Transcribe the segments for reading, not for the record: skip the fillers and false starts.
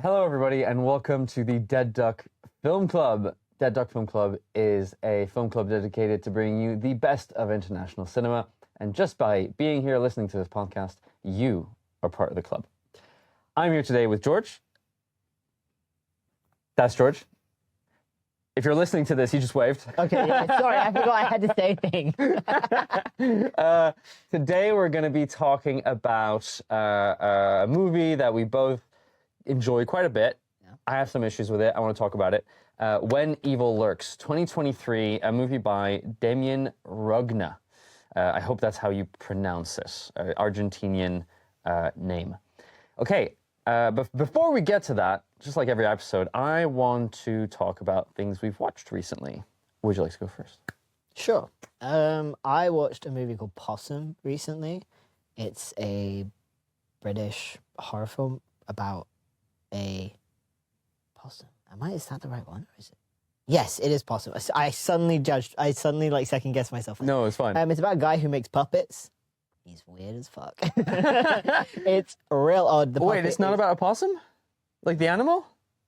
Hello, everybody, and welcome to the Dead Duck Film Club. Dead Duck Film Club is a film club dedicated to bringing you the best of international cinema. And just by being here listening to this podcast, you are part of the club. I'm here today with George. That's George. If you're listening to this, he just waved. Okay, yeah, sorry, I forgot I had to say things. Today we're going to be talking about a movie that we both enjoy quite a bit. Yeah. I have some issues with it. I want to talk about it. When Evil Lurks, 2023, a movie by Demian Rugna. I hope that's how you pronounce it. Argentinian name. Okay, but before we get to that, just like every episode, I want to talk about things we've watched recently. Would you like to go first? Sure. I watched a movie called Possum recently. It's a British horror film about a possum. Is that the right one, or is it? Yes, it is Possum. I suddenly second guessed myself. No, it's fine. It's about a guy who makes puppets. He's weird as fuck. It's real odd. Wait, it's not about a possum? Like the animal?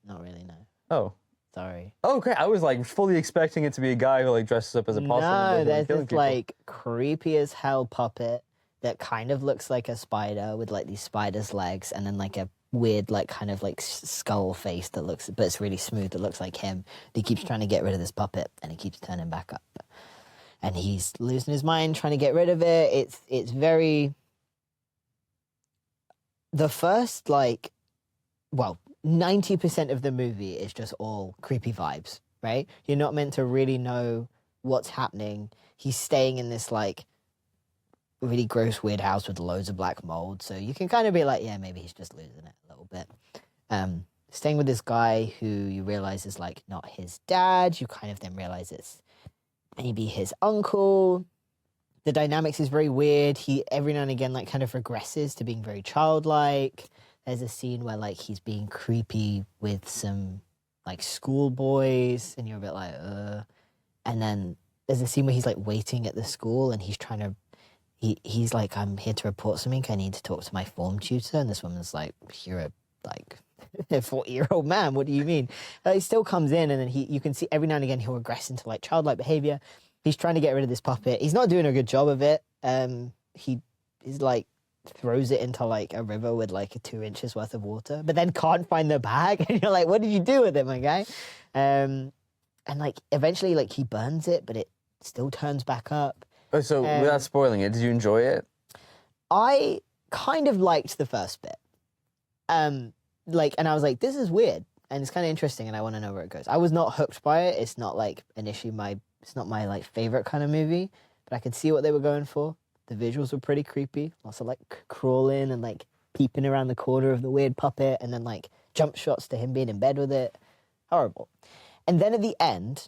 Not really, no. Oh. Sorry. Oh, okay. I was like fully expecting it to be a guy who like dresses up as a possum. No, there's this like creepy as hell puppet that kind of looks like a spider with like these spider's legs and then like a weird like kind of like skull face that looks, but it's really smooth, that looks like him. He keeps trying to get rid of this puppet and he keeps turning back up. And he's losing his mind trying to get rid of it. It's very... The first, 90% of the movie is just all creepy vibes, right? You're not meant to really know what's happening. He's staying in this, really gross, weird house with loads of black mold. So you can kind of be like, yeah, maybe he's just losing it a little bit. Staying with this guy who you realize is, not his dad. You kind of then realize it's maybe his uncle. The dynamics is very weird. He every now and again kind of regresses to being very childlike. There's a scene where he's being creepy with some schoolboys, and you're a bit like, And then there's a scene where he's waiting at the school, and he's trying to. He's like, I'm here to report something. I need to talk to my form tutor, and this woman's like, you're a 40-year-old man, what do you mean? He still comes in, and then you can see every now and again he'll regress into childlike behavior. He's trying to get rid of this puppet. He's not doing a good job of it. He is throws it into a river with 2 inches worth of water, but then can't find the bag. And you're like, what did you do with it, my guy? And eventually he burns it, but it still turns back up. Oh, so without spoiling it, did you enjoy it? I kind of liked the first bit. And I was like, this is weird, and it's kind of interesting, and I want to know where it goes. I was not hooked by it. It's not it's not my favorite kind of movie, but I could see what they were going for. The visuals were pretty creepy. Lots of crawling and peeping around the corner of the weird puppet, and then jump shots to him being in bed with it. Horrible. And then at the end,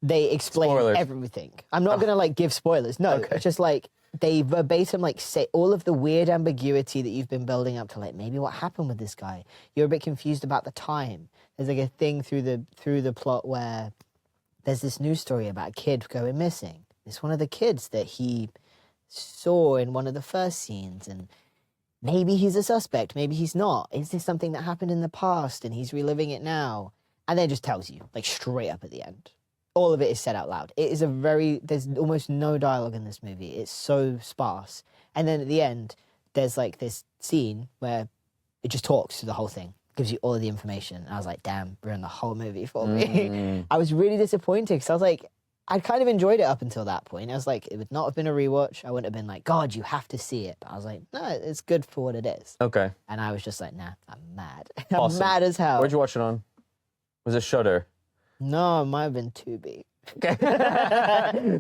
they explain everything. I'm not gonna give spoilers. No, okay. It's just they verbatim say all of the weird ambiguity that you've been building up to, maybe what happened with this guy. You're a bit confused about the time. There's a thing through the plot where there's this news story about a kid going missing. It's one of the kids that he saw in one of the first scenes, and maybe he's a suspect, maybe he's not. Is this something that happened in the past and he's reliving it now? And then it just tells you, straight up at the end. All of it is said out loud. It is there's almost no dialogue in this movie. It's so sparse. And then at the end, there's this scene where it just talks through the whole thing. Gives you all of the information. And I was like, damn, ruined the whole movie for me. I was really disappointed because I was I'd kind of enjoyed it up until that point. I was it would not have been a rewatch. I wouldn't have been God, you have to see it. But I was no, it's good for what it is. Okay. And I was just nah, I'm mad. Awesome. I'm mad as hell. Where'd you watch it on? Was it Shudder? No, it might have been Tubi. Okay.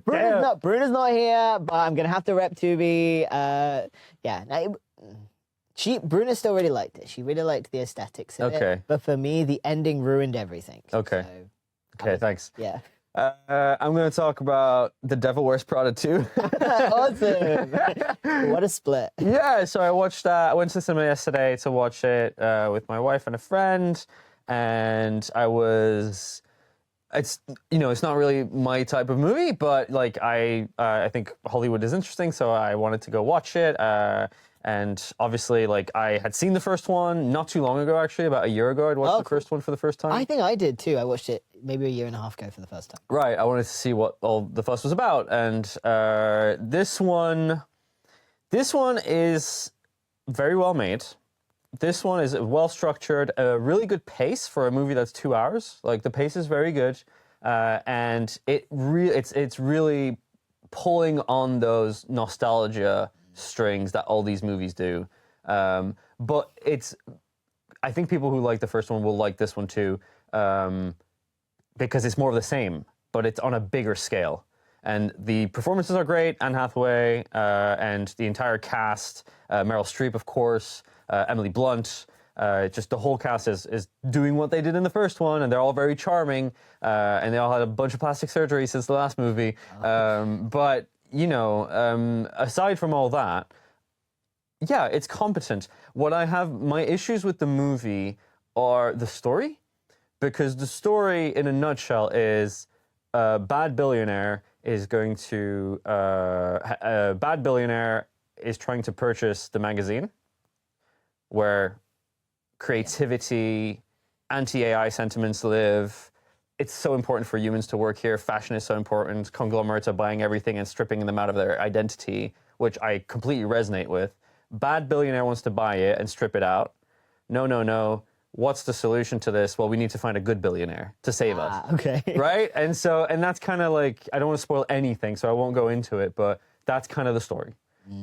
Bruna's not here, but I'm gonna have to rep Tubi. Bruna still really liked it. She really liked the aesthetics of it. But for me, the ending ruined everything. Okay. So thanks. Yeah. I'm going to talk about The Devil Wears Prada 2. Awesome. What a split. Yeah, so I watched that. I went to the cinema yesterday to watch it with my wife and a friend, and it's not really my type of movie, but I think Hollywood is interesting, so I wanted to go watch it. And obviously, like, I had seen the first one not too long ago, actually, about a year ago. I'd watched the first one for the first time. I think I did too. I watched it maybe a year and a half ago for the first time. Right, I wanted to see what all the fuss was about. And this one is very well made. This one is well structured, a really good pace for a movie that's 2 hours. Like, the pace is very good. And it's really pulling on those nostalgia strings that all these movies do. But I think people who like the first one will like this one too, because it's more of the same, but it's on a bigger scale. And the performances are great. Anne Hathaway and the entire cast, Meryl Streep, of course, Emily Blunt, just the whole cast is doing what they did in the first one, and they're all very charming, and they all had a bunch of plastic surgery since the last movie. But, you know, aside from all that, yeah, it's competent. My issues with the movie are the story, because the story, in a nutshell, is a bad billionaire is trying to purchase the magazine where creativity, anti-AI sentiments live. It's so important for humans to work here. Fashion is so important. Conglomerates are buying everything and stripping them out of their identity, which I completely resonate with. Bad billionaire wants to buy it and strip it out. No. What's the solution to this? Well, we need to find a good billionaire to save us. Okay. Right? And that's kind of like, I don't want to spoil anything, so I won't go into it, but that's kind of the story.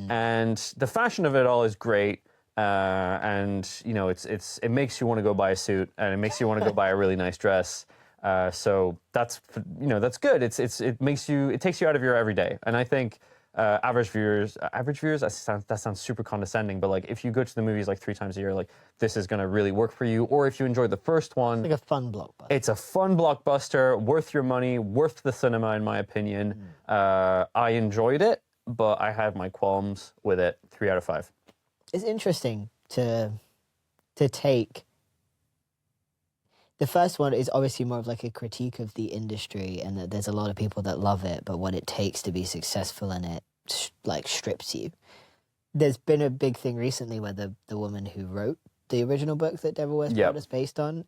And the fashion of it all is great. And you know, it makes you want to go buy a suit, and it makes you want to go buy a really nice dress. So that's good. It takes you out of your everyday. And I think average viewers, that sounds super condescending, but like, if you go to the movies like 3 times a year, like, this is going to really work for you. Or if you enjoyed the first one, It's like a fun blockbuster. it's a fun blockbuster, worth your money, worth the cinema, in my opinion. I enjoyed it, but I have my qualms with it. 3 out of 5. It's interesting to take. The first one is obviously more of like a critique of the industry, and that there's a lot of people that love it, but what it takes to be successful in it like strips you. There's been a big thing recently where the woman who wrote the original book that Devil Wears Prada is based on,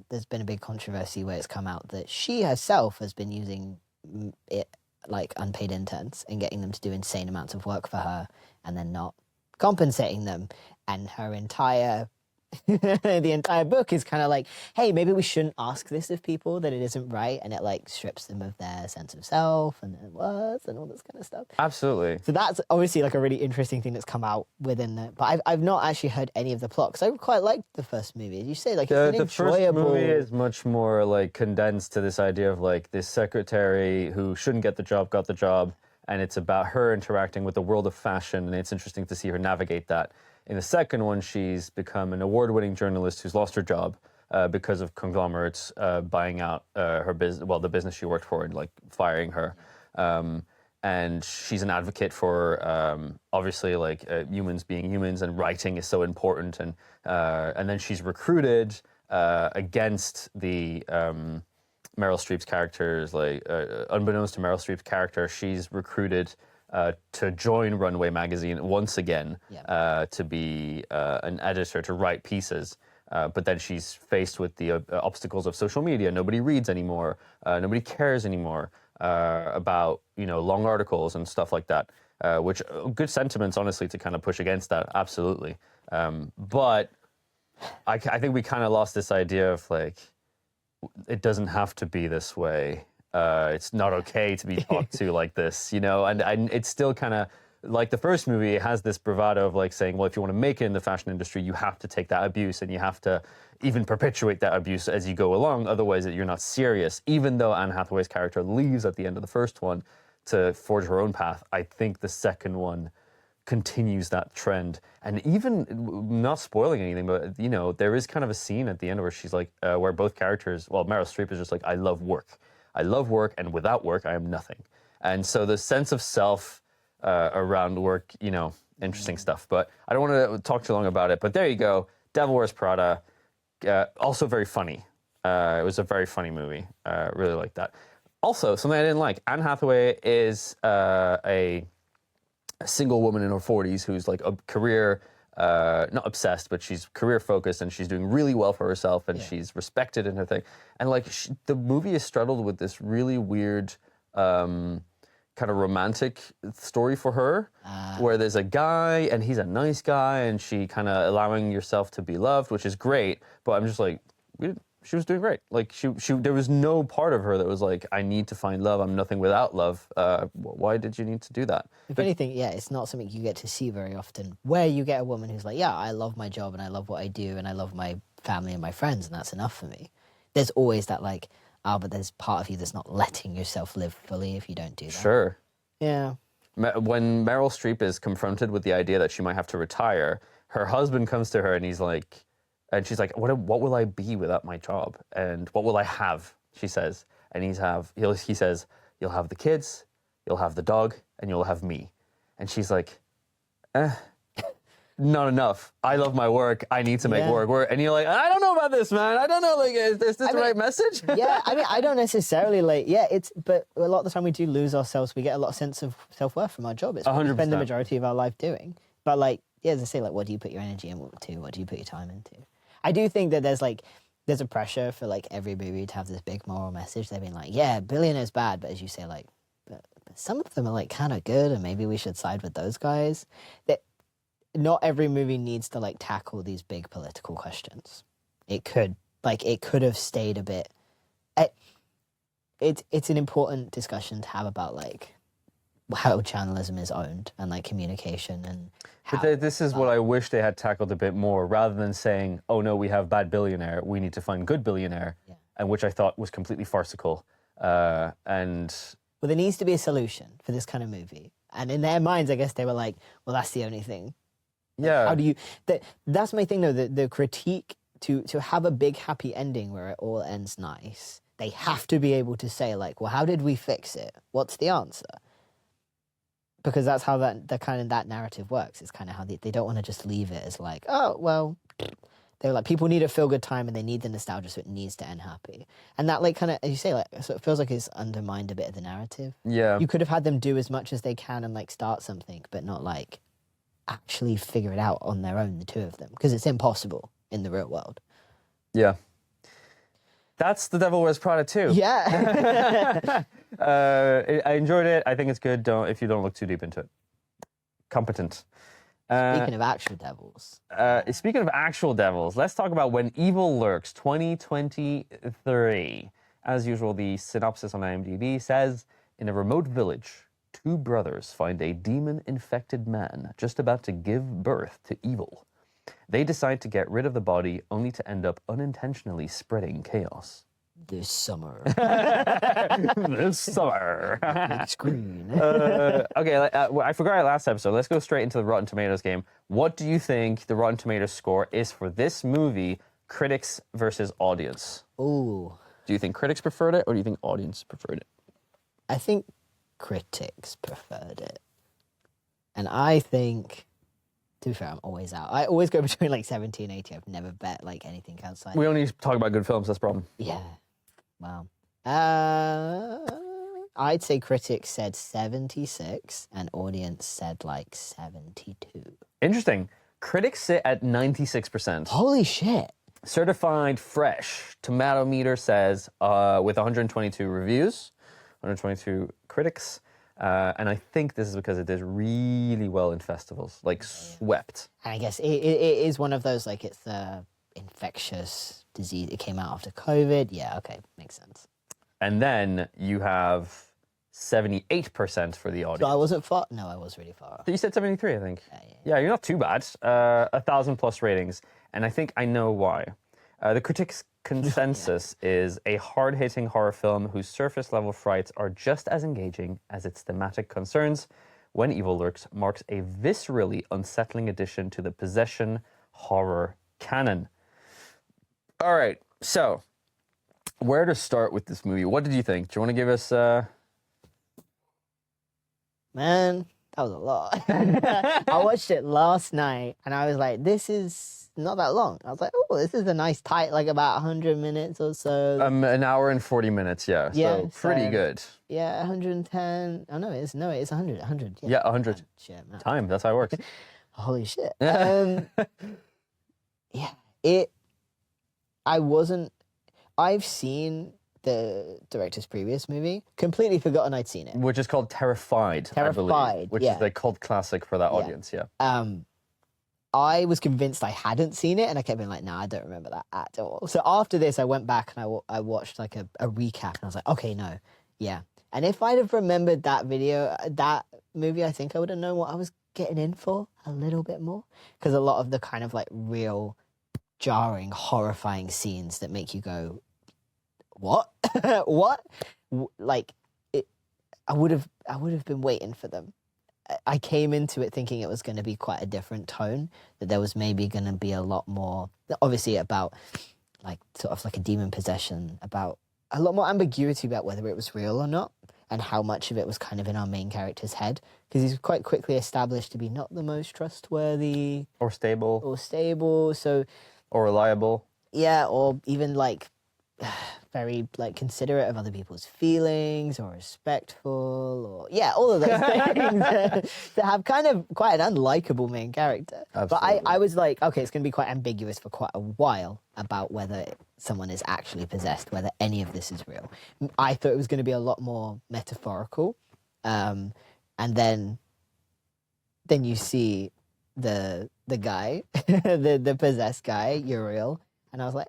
there's been a big controversy where it's come out that she herself has been using it like unpaid interns and getting them to do insane amounts of work for her and then not compensating them, and her entire the entire book is kind of like, hey, maybe we shouldn't ask this of people, that it isn't right, and it like strips them of their sense of self and their worth and all this kind of stuff. Absolutely. So that's obviously like a really interesting thing that's come out within that. But I've not actually heard any of the plot, because I quite liked the first movie. As you say, like, it's an enjoyable... The first movie is much more like condensed to this idea of like this secretary who shouldn't get the job got the job, and it's about her interacting with the world of fashion, and it's interesting to see her navigate that. In the second one, she's become an award-winning journalist who's lost her job because of conglomerates buying out her business, well, the business she worked for, and like firing her. And she's an advocate for obviously like humans being humans, and writing is so important. And then she's recruited against the Meryl Streep's characters, like unbeknownst to Meryl Streep's character, she's recruited to join Runway magazine once again, to be an editor, to write pieces. But then she's faced with the obstacles of social media. Nobody reads anymore. Nobody cares anymore about, you know, long articles and stuff like that, which good sentiments, honestly, to kind of push against that. Absolutely. But I think we kind of lost this idea of like, it doesn't have to be this way. It's not okay to be talked to like this, you know, and it's still kind of like the first movie. It has this bravado of like saying, well, if you want to make it in the fashion industry, you have to take that abuse, and you have to even perpetuate that abuse as you go along. Otherwise, you're not serious. Even though Anne Hathaway's character leaves at the end of the first one to forge her own path, I think the second one continues that trend. And even, not spoiling anything, but, you know, there is kind of a scene at the end where she's like, where both characters, well, Meryl Streep is just like, I love work, and without work, I am nothing. And so the sense of self around work, you know, interesting stuff. But I don't want to talk too long about it. But there you go. Devil Wears Prada. Also very funny. It was a very funny movie. Really liked that. Also, something I didn't like. Anne Hathaway is a a single woman in her 40s who's like a career, not obsessed, but she's career focused and she's doing really well for herself and she's respected in her thing. And like the movie is straddled with this really weird kind of romantic story for her, where there's a guy and he's a nice guy and she kind of allowing yourself to be loved, which is great. But I'm just like, she was doing great. Like she there was no part of her that was like, I need to find love. I'm nothing without love. Why did you need to do that? If anything, yeah, it's not something you get to see very often, where you get a woman who's like, yeah, I love my job and I love what I do and I love my family and my friends and that's enough for me. There's always that like, but there's part of you that's not letting yourself live fully if you don't do that. Sure. Yeah. When Meryl Streep is confronted with the idea that she might have to retire, her husband comes to her and he's like, and she's like, what will I be without my job? And what will I have? She says. And he says, you'll have the kids, you'll have the dog, and you'll have me. And she's like, not enough. I love my work. I need to make work. And you're like, I don't know about this, man. I don't know. Like, is this the right message? Yeah, I mean, I don't necessarily like. Yeah, but a lot of the time we do lose ourselves. We get a lot of sense of self-worth from our job. It's what we spend the majority of our life doing. But like, yeah, as I say, like, what do you put your energy into? What do you put your time into? I do think that there's a pressure for like every movie to have this big moral message. They've been like, yeah, billionaire's bad, but as you say, like, but some of them are like kind of good, and maybe we should side with those guys. That. Not every movie needs to like tackle these big political questions. It could have stayed a bit. It's an important discussion to have about like how journalism is owned and like communication and how. But this is what I wish they had tackled a bit more, rather than saying, "Oh no, we have bad billionaire. We need to find good billionaire," and which I thought was completely farcical. Well, there needs to be a solution for this kind of movie, and in their minds, I guess they were like, "Well, that's the only thing." Yeah. How do you? That's my thing, though. The critique to have a big happy ending where it all ends nice. They have to be able to say like, well, how did we fix it? What's the answer? Because that's how that narrative works. It's kind of how they don't want to just leave it as like, oh well, they're like, people need a feel good time and they need the nostalgia, so it needs to end happy. And that like kind of, as you say, like, so it feels like it's undermined a bit of the narrative. Yeah. You could have had them do as much as they can and like start something, but not like actually figure it out on their own, the two of them, because it's impossible in the real world. Yeah. That's The Devil Wears Prada too. Yeah. I enjoyed it. I think it's good. If you don't look too deep into it. Competent. Speaking of actual devils. Speaking of actual devils, let's talk about When Evil Lurks 2023. As usual, the synopsis on IMDb says, in a remote village, two brothers find a demon-infected man just about to give birth to evil. They decide to get rid of the body, only to end up unintentionally spreading chaos. This summer. This summer. Big screen. Okay, I forgot our last episode. Let's go straight into the Rotten Tomatoes game. What do you think the Rotten Tomatoes score is for this movie, critics versus audience? Ooh. Do you think critics preferred it, or do you think audience preferred it? I think critics preferred it. And I think, to be fair, I'm always out. I always go between like 70 and 80. I've never bet like anything outside. We only talk about good films, that's the problem. Yeah. Wow. I'd say critics said 76 and audience said like 72. Interesting. Critics sit at 96%. Holy shit. Certified fresh. Tomato meter says with 122 reviews, 122 critics, and I think this is because it did really well in festivals, like swept. And I guess it is one of those, like, it's the infectious disease. It came out after COVID. Yeah, okay, makes sense. And then you have 78% for the audience. So I wasn't far. No, I was really far. You said 73, I think. Yeah. Yeah, you're not too bad. 1,000+ ratings, and I think I know why. The critics' consensus is a hard-hitting horror film whose surface-level frights are just as engaging as its thematic concerns. When Evil Lurks marks a viscerally unsettling addition to the possession horror canon. All right, so where to start with this movie? What did you think? Do you want to give us... Man, that was a lot. I watched it last night, and I was like, this is not that long. I was like, oh, this is a nice tight, like about 100 minutes or so. An hour and 40 minutes, yeah. So pretty good. Yeah, 110. Oh, no, it's 100. 100. Yeah, 100. Shit, man. Time, that's how it works. Holy shit. I've seen the director's previous movie. Completely forgotten I'd seen it. Which is called Terrified, I believe. Which is a cult classic for that audience, yeah. I was convinced I hadn't seen it, and I kept being like, nah, I don't remember that at all. So after this, I went back and I watched like a recap, and I was like, okay, no, yeah. And if I'd have remembered that movie, I think I would have known what I was getting in for a little bit more. Because a lot of the kind of like real jarring, horrifying scenes that make you go, what? What? Like, I would have been waiting for them. I came into it thinking it was going to be quite a different tone, that there was maybe going to be a lot more, obviously about like sort of like a demon possession, about a lot more ambiguity about whether it was real or not, and how much of it was kind of in our main character's head, because he's quite quickly established to be not the most trustworthy. Or stable. So... Or reliable. Yeah, or even like very like considerate of other people's feelings, or respectful, or all of those things that have kind of quite an unlikable main character. Absolutely. But I was like, okay, it's going to be quite ambiguous for quite a while about whether someone is actually possessed, whether any of this is real. I thought it was going to be a lot more metaphorical, and then you see the guy, the possessed guy, Uriel, and I was like,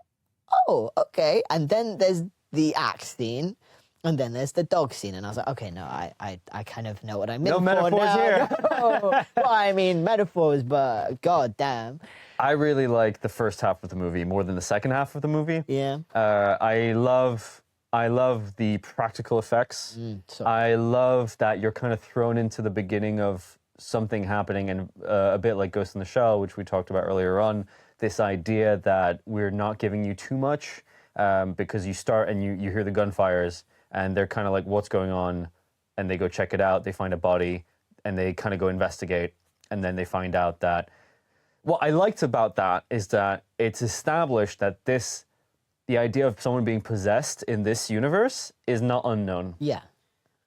oh, okay. And then there's the axe scene, and then there's the dog scene, and I was like, okay, no, I kind of know what I'm in for now. No metaphors here. No. Well, I mean, metaphors, but god damn. I really like the first half of the movie more than the second half of the movie. Yeah. I love the practical effects. I love that you're kind of thrown into the beginning of something happening, and a bit like Ghost in the Shell, which we talked about earlier on, this idea that we're not giving you too much, because you start and you hear the gunfires, and they're kind of like, what's going on? And they go check it out, they find a body, and they kind of go investigate, and then they find out that... What I liked about that is that it's established that the idea of someone being possessed in this universe is not unknown. Yeah.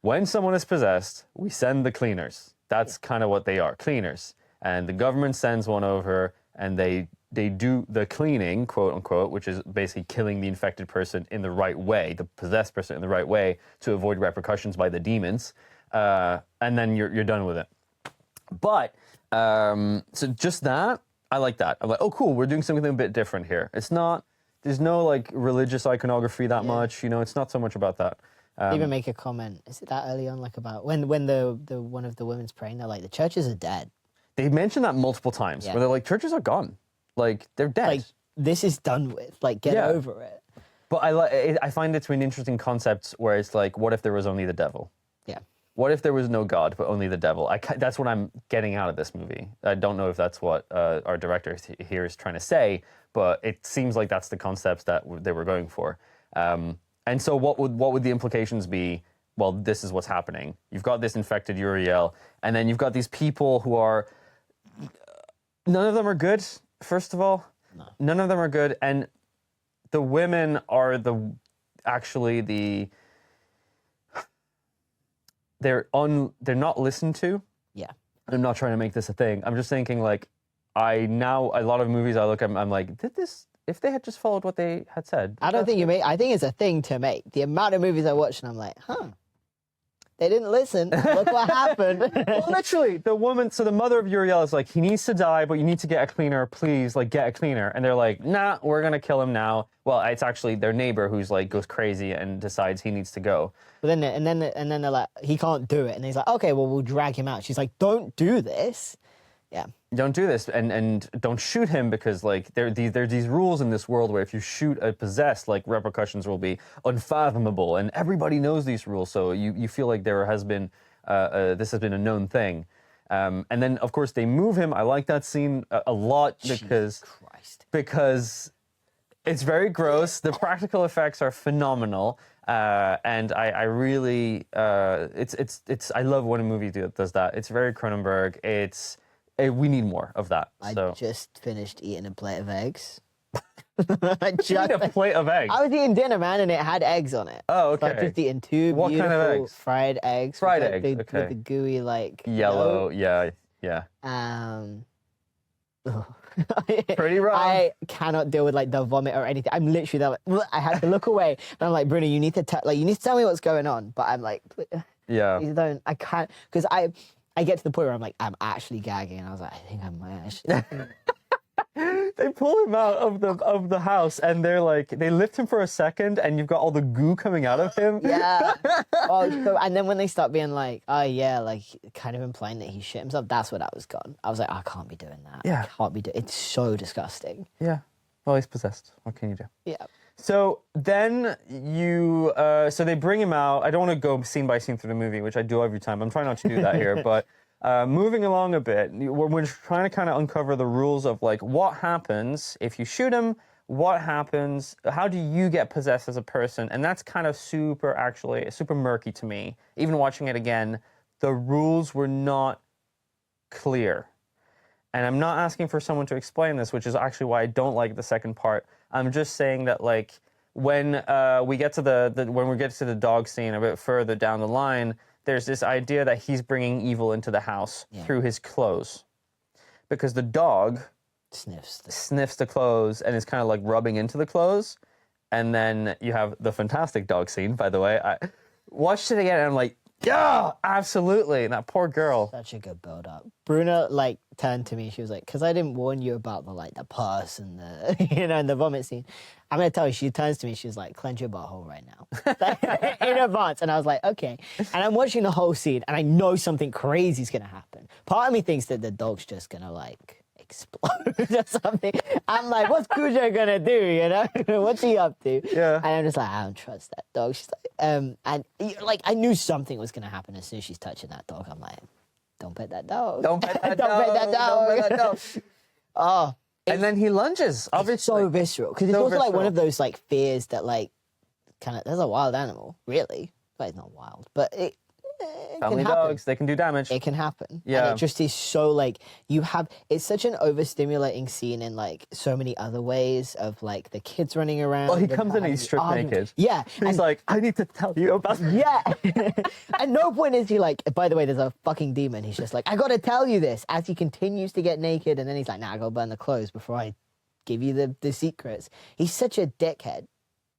When someone is possessed, we send the cleaners. That's kind of what they are, cleaners. And the government sends one over, and they do the cleaning, quote unquote, which is basically killing the infected person in the right way, the possessed person in the right way, to avoid repercussions by the demons. And then you're done with it. But, so just that, I like that. I'm like, oh, cool, we're doing something a bit different here. There's no like religious iconography that much, it's not so much about that. Even make a comment. Is it that early on, like about when the one of the women's praying? They're like, the churches are dead. They mention that multiple times, where they're like, churches are gone, like they're dead. Like, this is done with. Like, get over it. But I find it to be an interesting concept where it's like, what if there was only the devil? Yeah. What if there was no God but only the devil? That's what I'm getting out of this movie. I don't know if that's what our director here is trying to say, but it seems like that's the concept that they were going for. And so what would the implications be? Well, this is what's happening. You've got this infected Uriel, and then you've got these people who are... None of them are good, first of all. No. None of them are good, and the women are they're not listened to. Yeah. I'm not trying to make this a thing. I'm just thinking, like, a lot of movies I look at, I'm like, if they had just followed what they had said. I don't think I think it's a thing to make. The amount of movies I watch, and I'm like, they didn't listen. Look what happened. Well, literally, the mother of Uriel is like, he needs to die, but you need to get a cleaner, please, like, get a cleaner. And they're like, nah, we're gonna kill him now. Well, it's actually their neighbor who's like, goes crazy and decides he needs to go. But then they're like, he can't do it. And he's like, okay, well, we'll drag him out. She's like, don't do this. Yeah. Don't do this, and don't shoot him, because like there are these rules in this world where if you shoot a possessed, like, repercussions will be unfathomable, and everybody knows these rules, so you feel like there has been this has been a known thing, and then of course they move him. I like that scene a lot because It's very gross. The practical effects are phenomenal, and I really it's I love when a movie does that. It's very Cronenberg. We need more of that. So. I just finished eating a plate of eggs. I just eat a plate of eggs. I was eating dinner, man, and it had eggs on it. Oh, okay. So I just eating two what beautiful kind of eggs? Fried eggs. Fried with, eggs, like, okay. With the gooey, like... Yellow, yolk. yeah. Pretty rough. I cannot deal with like the vomit or anything. I'm literally like, I had to look away, and I'm like, Bruno, you need to tell me what's going on. But I'm like, yeah, please don't. I can't, because I get to the point where I'm like, I'm actually gagging, and I was like, I think I might actually. They pull him out of the house, and they lift him for a second, and you've got all the goo coming out of him. Yeah. And then when they start being like, oh yeah, like kind of implying that he shit himself, that's what I was gone. I was like, I can't be doing that. Yeah. I can't be doing. It's so disgusting. Yeah. Well, he's possessed. What can you do? Yeah. So then so they bring him out. I don't want to go scene by scene through the movie, which I do every time. I'm trying not to do that here, but. Moving along a bit, we're trying to kind of uncover the rules of like what happens if you shoot him, what happens, how do you get possessed as a person, and that's kind of super murky to me. Even watching it again, the rules were not clear. And I'm not asking for someone to explain this, which is actually why I don't like the second part. I'm just saying that like when we get to the dog scene a bit further down the line, there's this idea that he's bringing evil into the house through his clothes. Because the dog sniffs the clothes and is kind of like rubbing into the clothes. And then you have the fantastic dog scene, by the way. I watched it again and I'm like, yeah, absolutely. And that poor girl. Such a good build up. Bruna like turned to me. She was like, because I didn't warn you about the pus and the and the vomit scene. I'm gonna tell you. She turns to me. She's like, clench your butthole right now in advance. And I was like, okay. And I'm watching the whole scene, and I know something crazy is gonna happen. Part of me thinks that the dog's just gonna like explode or something. I'm like, what's Cujo gonna do? You know, what's he up to? Yeah. And I'm just like, I don't trust that dog. She's like, and like I knew something was gonna happen as soon as she's touching that dog. I'm like, don't pet that dog. Don't pet that Don't dog. pet that dog. Don't pet that dog. Oh. And then he lunges. Obviously, it's so visceral because it's so also like one visceral. of those like fears that like kind of there's a wild animal, really. But it's not wild, but it family can happen. dogs, they can do damage. It can happen. Yeah. And it just is so like it's such an overstimulating scene in like so many other ways of like the kids running around. Well, he the comes in and band, he's stripped the naked. Yeah. He's like, I need to tell you about. Yeah. At no point is he like, by the way, there's a fucking demon. He's just like, I gotta tell you this as he continues to get naked. And then he's like, nah, I gotta burn the clothes before I give you the secrets. He's such a dickhead.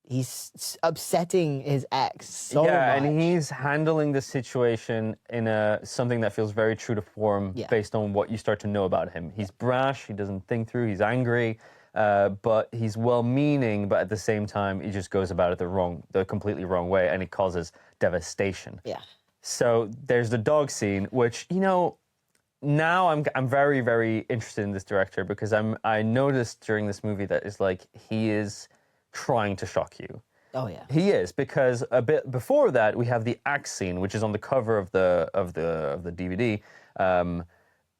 He's upsetting his ex so much. And he's handling the situation in something that feels very true to form based on what you start to know about him. He's brash, he doesn't think through, he's angry, but he's well-meaning, but at the same time, he just goes about it the completely wrong way, and it causes devastation. Yeah. So there's the dog scene, which, you know, now I'm very, very interested in this director because I noticed during this movie that it's like he is trying to shock you. Oh yeah. He is, because a bit before that we have the axe scene, which is on the cover of the DVD.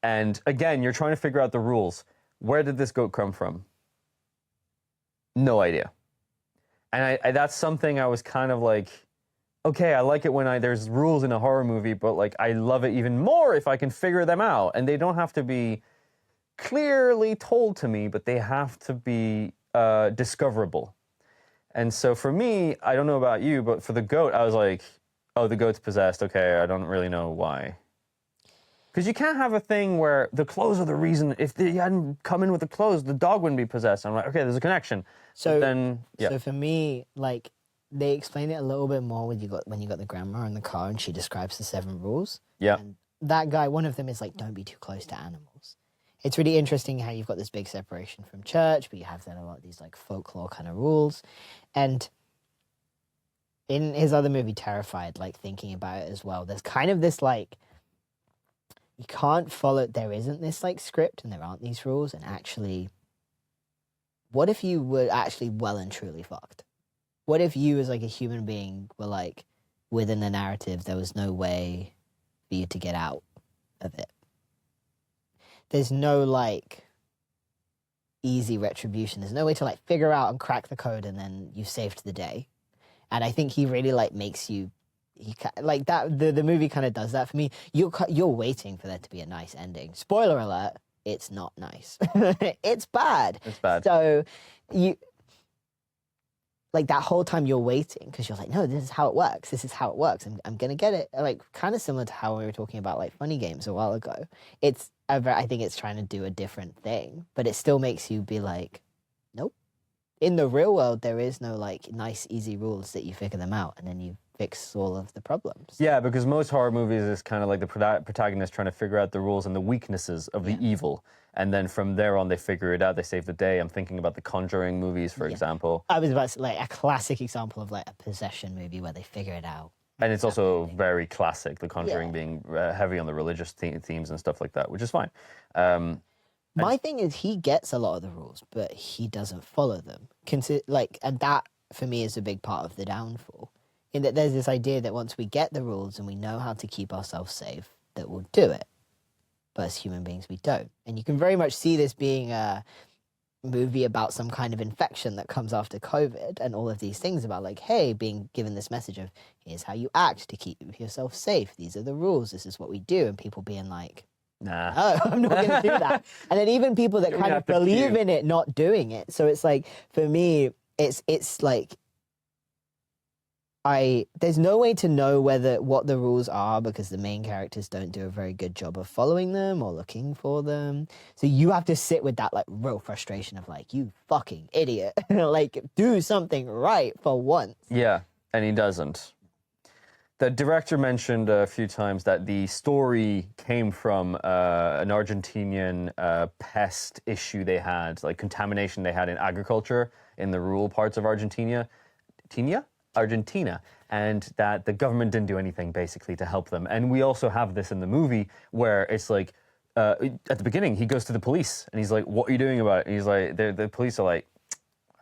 And again, you're trying to figure out the rules. Where did this goat come from? No idea. And I that's something I was kind of like, okay, I like it when there's rules in a horror movie, but like I love it even more if I can figure them out. And they don't have to be clearly told to me, but they have to be discoverable. And so for me, I don't know about you, but for the goat, I was like, oh, the goat's possessed. Okay, I don't really know why. Because you can't have a thing where the clothes are the reason. If they hadn't come in with the clothes, the dog wouldn't be possessed. I'm like, okay, there's a connection. So but then, yeah. So for me, like, they explain it a little bit more when you got the grandma in the car and she describes the 7 rules. Yeah. And that guy, one of them is like, don't be too close to animals. It's really interesting how you've got this big separation from church, but you have then a lot of these like folklore kind of rules. And in his other movie, Terrified, like thinking about it as well, there's kind of this like, you can't follow, there isn't this like script and there aren't these rules. And actually, what if you were actually well and truly fucked? What if you as like a human being were like, within the narrative, there was no way for you to get out of it? There's no like, easy retribution. There's no way to like figure out and crack the code and then you've saved the day. And I think he really like makes you, like that. The movie kind of does that for me. You're waiting for there to be a nice ending. Spoiler alert: it's not nice. It's bad. It's bad. So you. Like that whole time you're waiting because you're like, no, this is how it works. This is how it works. I'm gonna get it. Like kind of similar to how we were talking about like funny games a while ago. I think it's trying to do a different thing, but it still makes you be like, nope. In the real world, there is no like nice, easy rules that you figure them out and then you fix all of the problems. Yeah, because most horror movies is kind of like the protagonist trying to figure out the rules and the weaknesses of the evil. And then from there on, they figure it out. They save the day. I'm thinking about the Conjuring movies, for example. I was about to say, like, a classic example of, like, a possession movie where they figure it out. And it's also very classic, the Conjuring being heavy on the religious themes and stuff like that, which is fine. My thing is he gets a lot of the rules, but he doesn't follow them. And that, for me, is a big part of the downfall. In that there's this idea that once we get the rules and we know how to keep ourselves safe, that we'll do it. But as human beings, we don't. And you can very much see this being a movie about some kind of infection that comes after COVID and all of these things about like, hey, being given this message of here's how you act to keep yourself safe. These are the rules. This is what we do. And people being like, nah, oh, I'm not going to do that. And then even people that kind of believe in it not doing it. So it's like, for me, it's like, there's no way to know what the rules are because the main characters don't do a very good job of following them or looking for them. So you have to sit with that like real frustration of like, you fucking idiot. Like, do something right for once. Yeah, and he doesn't. The director mentioned a few times that the story came from an Argentinian pest issue they had, like contamination they had in agriculture in the rural parts of Argentina, and that the government didn't do anything basically to help them. And we also have this in the movie where it's like, at the beginning, he goes to the police and he's like, what are you doing about it? And he's like, the police are like,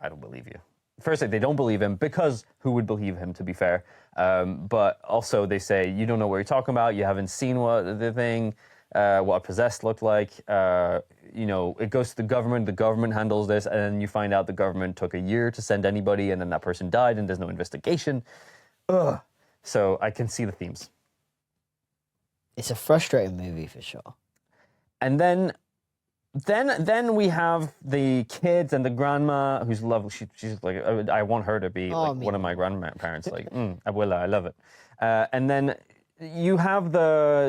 I don't believe you. First, they don't believe him because who would believe him, to be fair? But also they say, you don't know what you're talking about. You haven't seen what a possessed looked like. It goes to the government handles this, and then you find out the government took a year to send anybody, and then that person died, and there's no investigation. Ugh. So I can see the themes. It's a frustrating movie for sure. And then we have the kids and the grandma who's lovely. She's like, I want her to be one of my grandparents. Like, abuela, I love it. And then you have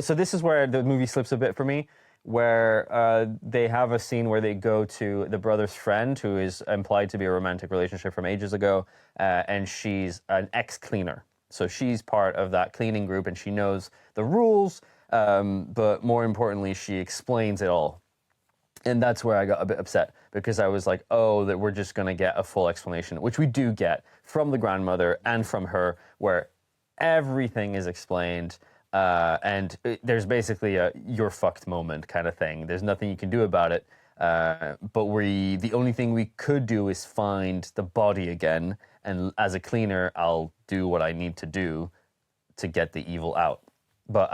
so this is where the movie slips a bit for me, where they have a scene where they go to the brother's friend who is implied to be a romantic relationship from ages ago, and she's an ex-cleaner. So she's part of that cleaning group and she knows the rules, but more importantly, she explains it all. And that's where I got a bit upset because I was like, oh, that we're just going to get a full explanation, which we do get from the grandmother and from her, where everything is explained. And there's basically a you're fucked moment kind of thing. There's nothing you can do about it. But the only thing we could do is find the body again. And as a cleaner, I'll do what I need to do to get the evil out. But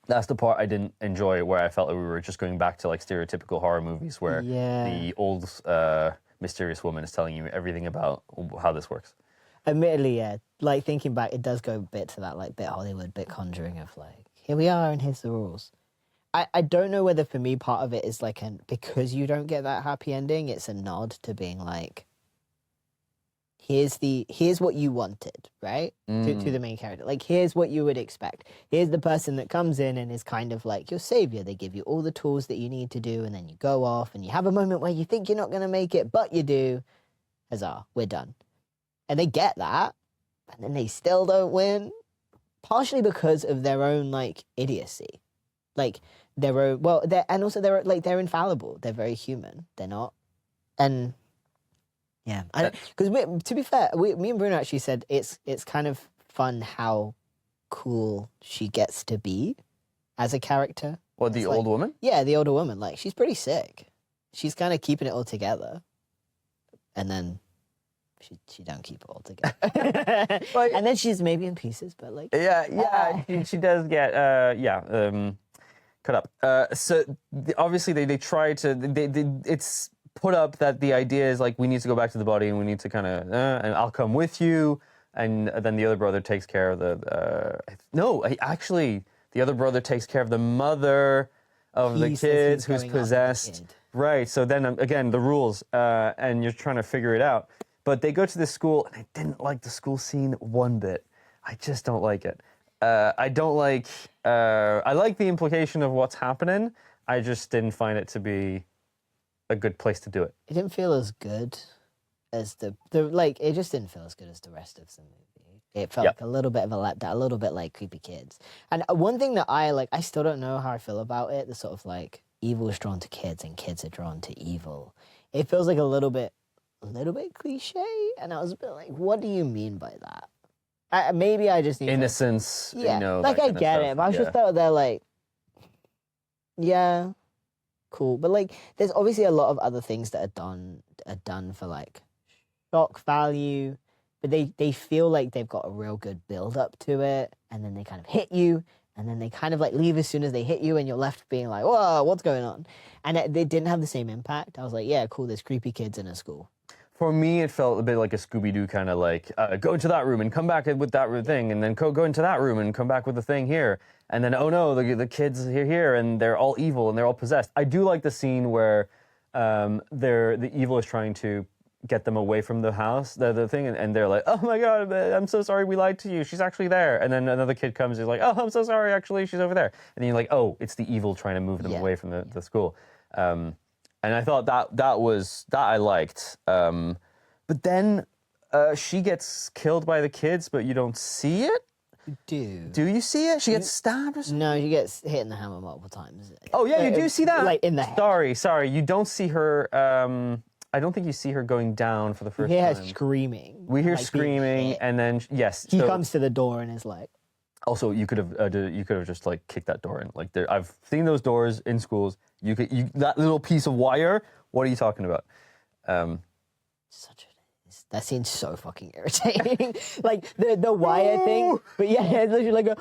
that's the part I didn't enjoy, where I felt like we were just going back to like stereotypical horror movies where the old mysterious woman is telling you everything about how this works. Admittedly, yeah. Like, thinking back, it does go a bit to that, like, bit Hollywood, bit Conjuring of, like, here we are and here's the rules. I don't know whether, for me, part of it is, like, because you don't get that happy ending, it's a nod to being, like, here's what you wanted, right? To the main character. Like, here's what you would expect. Here's the person that comes in and is kind of, like, your savior. They give you all the tools that you need to do, and then you go off, and you have a moment where you think you're not going to make it, but you do. Huzzah, we're done. And they get that, and then they still don't win, partially because of their own, like, idiocy. Like, their own, they're infallible. They're very human. They're not. And, yeah. Because, to be fair, me and Bruno actually said it's kind of fun how cool she gets to be as a character. What, the old woman? Yeah, the older woman. Like, she's pretty sick. She's kind of keeping it all together. And then she don't keep it all together. And then she's maybe in pieces, but like... Yeah, she does get, cut up. So obviously they try to... It's put up that the idea is like we need to go back to the body and we need to kind of and I'll come with you, and then the other brother takes care of actually the other brother takes care of the mother of the kids who's possessed. Right. So then again the rules and you're trying to figure it out. But they go to this school and I didn't like the school scene one bit. I just don't like it. I don't like. I like the implication of what's happening. I just didn't find it to be a good place to do it. It didn't feel as good as the like. It just didn't feel as good as the rest of the movie. It felt like a little bit of a letdown, a little bit like Creepy Kids. And one thing that I like, I still don't know how I feel about it. The sort of like evil is drawn to kids and kids are drawn to evil. It feels like a little bit cliche. And I was a bit like, what do you mean by that? Maybe I just need innocence. Yeah, you know, like I get it. But I was just out there like, yeah, cool. But like, there's obviously a lot of other things that are done for like shock value, but they feel like they've got a real good build up to it, and then they kind of hit you, and then they kind of like leave as soon as they hit you, and you're left being like, whoa, what's going on? And they didn't have the same impact. I was like, yeah, cool. There's creepy kids in a school. For me, it felt a bit like a Scooby-Doo kind of like, go into that room and come back with that thing, and then go into that room and come back with the thing here. And then, oh no, the kids here, and they're all evil, and they're all possessed. I do like the scene where the evil is trying to get them away from the house, the thing, and they're like, oh my God, I'm so sorry we lied to you. She's actually there. And then another kid comes and is like, oh, I'm so sorry, actually, she's over there. And then you're like, oh, it's the evil trying to move them away from the school. And I thought that I liked. But then she gets killed by the kids, but you don't see it? Do you see it? She gets stabbed or something? No, she gets hit in the hammer multiple times. Oh, yeah, you do see that? Like in the head. Sorry. You don't see her... I don't think you see her going down for the first time. We hear her screaming. We hear screaming, and then, yes. He comes to the door and is like... Also, you could have just like kicked that door in. Like I've seen those doors in schools. That little piece of wire. What are you talking about? That scene's so fucking irritating. Like the wire thing. But yeah, it's literally like a.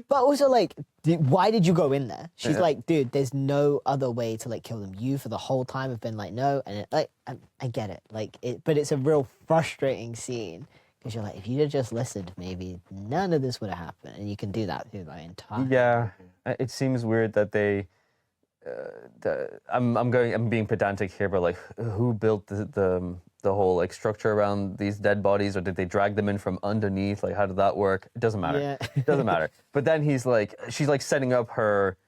But also like, why did you go in there? She's like, dude, there's no other way to like kill them. You for the whole time have been like, no, and I get it. Like but it's a real frustrating scene. Because you're like, if you'd have just listened, maybe none of this would have happened. And you can do that through the entire... Yeah, it seems weird that they... I'm being pedantic here, but like, who built the whole like structure around these dead bodies, or did they drag them in from underneath? Like, how did that work? It doesn't matter. Yeah. It doesn't matter. But then she's like setting up her...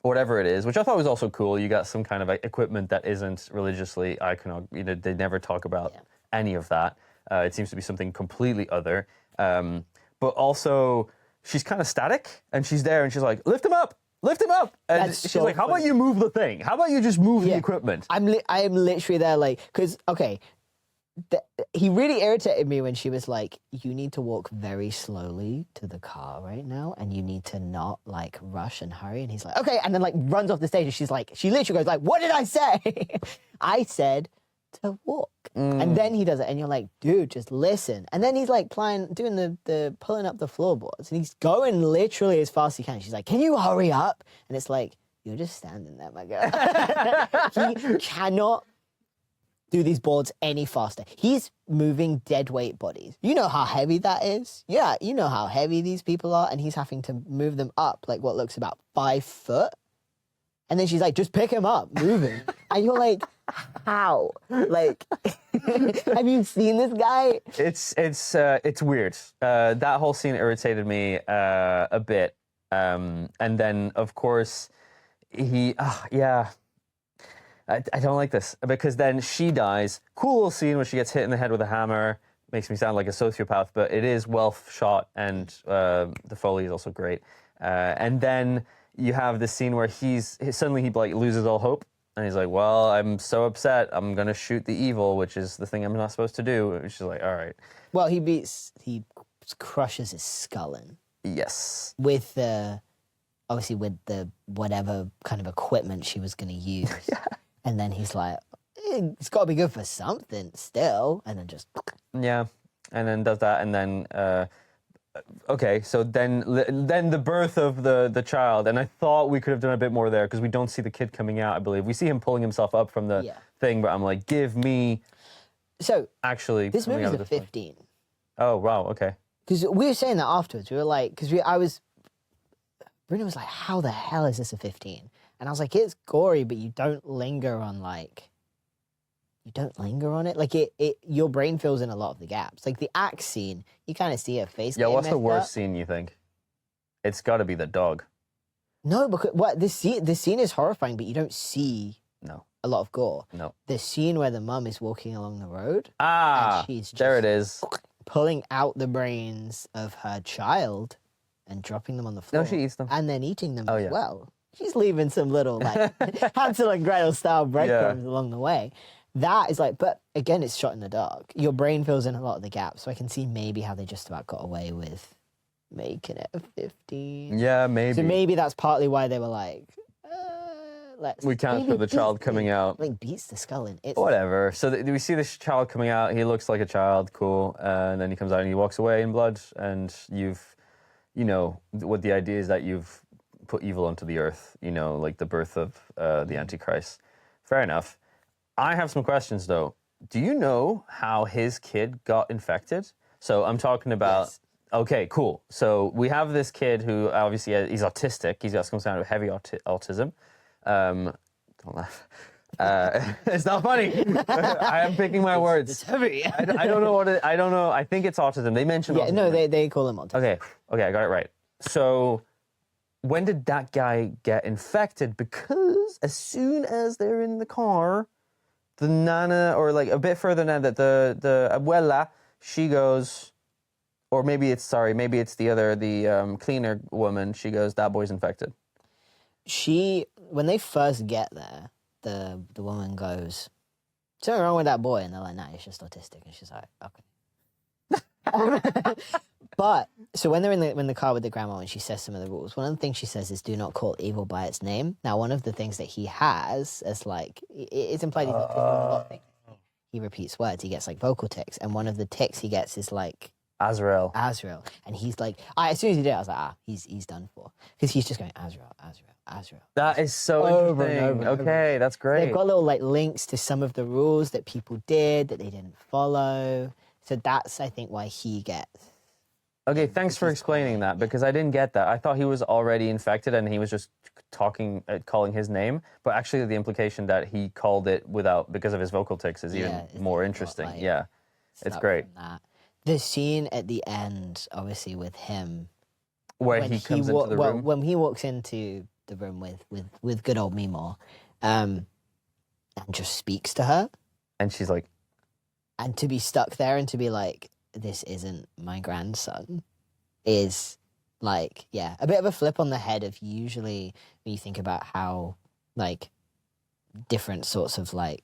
whatever it is, which I thought was also cool. You got some kind of equipment that isn't religiously iconographic. They never talk about any of that. It seems to be something completely other. But also, she's kind of static, and she's there, and she's like, lift him up! And she's like, how about you move the thing? How about you just move the equipment? I am literally there like, because, okay, he really irritated me when she was like, you need to walk very slowly to the car right now, and you need to not, like, rush and hurry. And he's like, okay, and then, like, runs off the stage, and she literally goes like, what did I say? I said... to walk. And then he does it, and you're like, dude, just listen. And then he's like doing the pulling up the floorboards, and he's going literally as fast as he can. She's like, can you hurry up? And it's like, you're just standing there, my girl. He cannot do these boards any faster. He's moving dead weight bodies. You know how heavy that is? Yeah, you know how heavy these people are, and he's having to move them up like what looks about 5 foot. And then she's like, just pick him up, move him. And you're like, how? Like, have you seen this guy? It's weird. That whole scene irritated me a bit. And then, of course, I don't like this. Because then she dies. Cool little scene where she gets hit in the head with a hammer. Makes me sound like a sociopath, but it is well shot, and the Foley is also great. And then... you have this scene where suddenly he like loses all hope, and he's like, well, I'm so upset, I'm gonna shoot the evil, which is the thing I'm not supposed to do. She's like, all right. Well, he crushes his skull in. Yes. With obviously with the whatever kind of equipment she was gonna use. And then he's like, it's gotta be good for something still, and then just... Yeah, and then does that, and then Okay, so then the birth of the child, and I thought we could have done a bit more there because we don't see the kid coming out. I believe we see him pulling himself up from the thing, but I'm like, give me. So actually, this movie's out a 15. Oh wow, okay. Because we were saying that afterwards. We were like, Bruno was like, how the hell is this a 15? And I was like, it's gory, but you don't linger on it. Like your brain fills in a lot of the gaps. Like the axe scene, you kind of see her face. Yeah, what's the worst scene you think? It's got to be the dog. No, because this scene is horrifying, but you don't see a lot of gore. No. The scene where the mum is walking along the road. And she's just there it is. Pulling out the brains of her child and dropping them on the floor. No, she eats them. And then eating them as well. She's leaving some little like Hansel and Gretel style breadcrumbs along the way. That is like, but again, it's shot in the dark. Your brain fills in a lot of the gaps, so I can see maybe how they just about got away with making it a 15. Yeah, maybe. So maybe that's partly why they were like, we can't show the child coming out. Like beats the skull in it. Whatever. So we see this child coming out. He looks like a child, cool. And then he comes out and he walks away in blood. And what the idea is that you've put evil onto the earth. Like the birth of the Antichrist. Fair enough. I have some questions though. Do you know how his kid got infected? So I'm talking about. Yes. Okay, cool. So we have this kid who obviously he's autistic. He's got some kind of heavy autism. Don't laugh. It's not funny. I am picking my words. It's heavy. I don't know what I don't know. I think it's autism. They mentioned autism. No, they call him autism. Okay, I got it right. So when did that guy get infected? Because as soon as they're in the car, the nana, or like a bit further than that, the abuela, she goes, or maybe it's the cleaner woman, she goes, that boy's infected. When they first get there, the woman goes, something wrong with that boy, and they're like, nah, he's just autistic, and she's like, okay. But so when they're in the car with the grandma and she says some of the rules, one of the things she says is do not call evil by its name. Now, one of the things that he has is like it's implied he's not doing a lot of things. He repeats words. He gets like vocal tics, and one of the tics he gets is like Azrael. And he's like, as soon as he did it, I was like, he's done for, because he's just going Azrael. That is so over interesting. and over. Okay, that's great. They've got little like links to some of the rules that people did that they didn't follow. So that's, I think, why he gets. Okay, thanks for explaining that, because I didn't get that. I thought he was already infected and he was just calling his name, but actually the implication that he called it because of his vocal tics is even more interesting. Yeah, it's great. The scene at the end, obviously, with him, where he comes into the room. When he walks into the room with good old Mimo, and just speaks to her, and she's like, and to be stuck there and to be like, this isn't my grandson, is like, a bit of a flip on the head of usually when you think about how like different sorts of like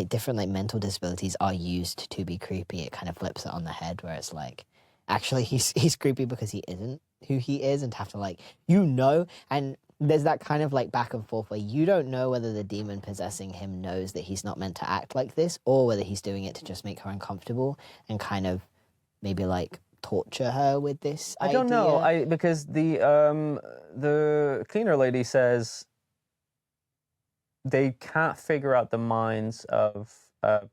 different like mental disabilities are used to be creepy. It kind of flips it on the head where it's like, actually he's creepy because he isn't who he is, and to have to like, and there's that kind of like back and forth where you don't know whether the demon possessing him knows that he's not meant to act like this, or whether he's doing it to just make her uncomfortable and kind of maybe like torture her with this idea. I don't know. Because the cleaner lady says they can't figure out the minds of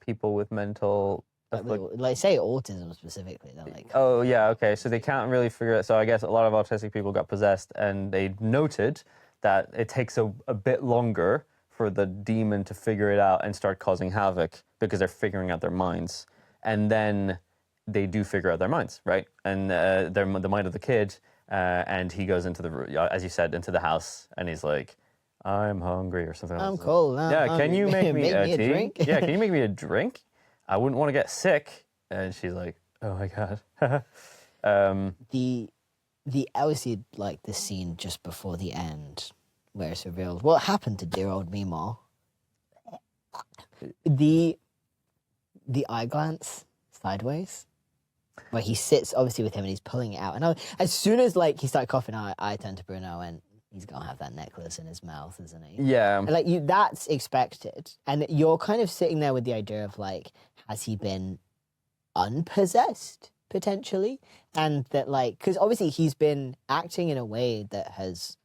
people with mental. Like say autism specifically. They're like, oh yeah, okay. So they can't really figure it. So I guess a lot of autistic people got possessed, and they noted that it takes a bit longer for the demon to figure it out and start causing havoc because they're figuring out their minds, and then they do figure out their minds, right? And the mind of the kid, and he goes into as you said, into the house, and he's like, I'm hungry or something. I'm cold. Can you make me a tea? Drink? Yeah, can you make me a drink? I wouldn't want to get sick. And she's like, oh my God. The obviously like the scene just before the end where it's revealed what happened to dear old Mimo. The eye glance sideways where he sits obviously with him and he's pulling it out. And as soon as like he started coughing, I turned to Bruno and he's gonna have that necklace in his mouth, isn't he? Yeah. Like that's expected. And you're kind of sitting there with the idea of like, has he been unpossessed potentially, and that like because obviously he's been acting in a way that has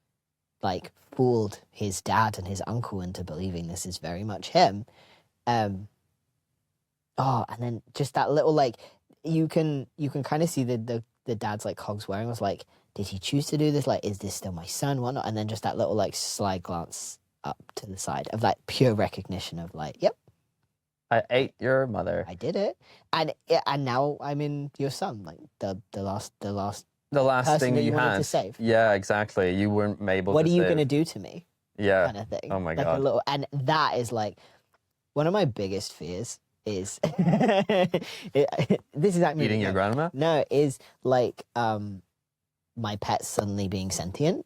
like fooled his dad and his uncle into believing this is very much him. And then just that little like you can kind of see the dad's like cogs wearing was like, did he choose to do this? Like, is this still my son? Whatnot? And then just that little like sly glance up to the side of like pure recognition of like, yep, I ate your mother. I did it, and now I'm in your son. Like the last person thing that you wanted had to save. Yeah, exactly. You weren't able. What to are you save. gonna do to me? Yeah. Kind of thing. Oh my like God. A little, and that is like one of my biggest fears. Is this is actually Eating your grandma? No, is like my pets suddenly being sentient,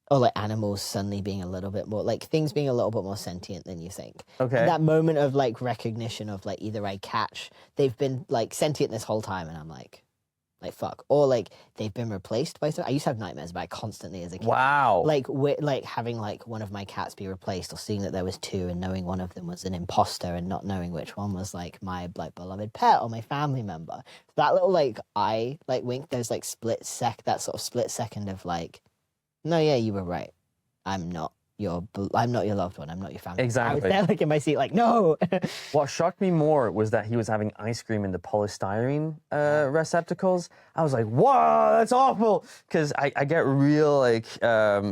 or like animals suddenly being a little bit more like things being a little bit more sentient than you think. Okay. And that moment of like recognition of like either I catch they've been like sentient this whole time, and I'm like fuck, or like they've been replaced by something. I used to have nightmares about it constantly as a kid. Wow. Like like having like one of my cats be replaced, or seeing that there was two and knowing one of them was an imposter and not knowing which one was like my like beloved pet or my family member. That little like eye like wink, there's like that sort of split second of like, no, yeah, you were right. I'm not your loved one. I'm not your family. Exactly. I was there like in my seat like, no. What shocked me more was that he was having ice cream in the polystyrene receptacles. I was like, whoa, that's awful. Because I get real like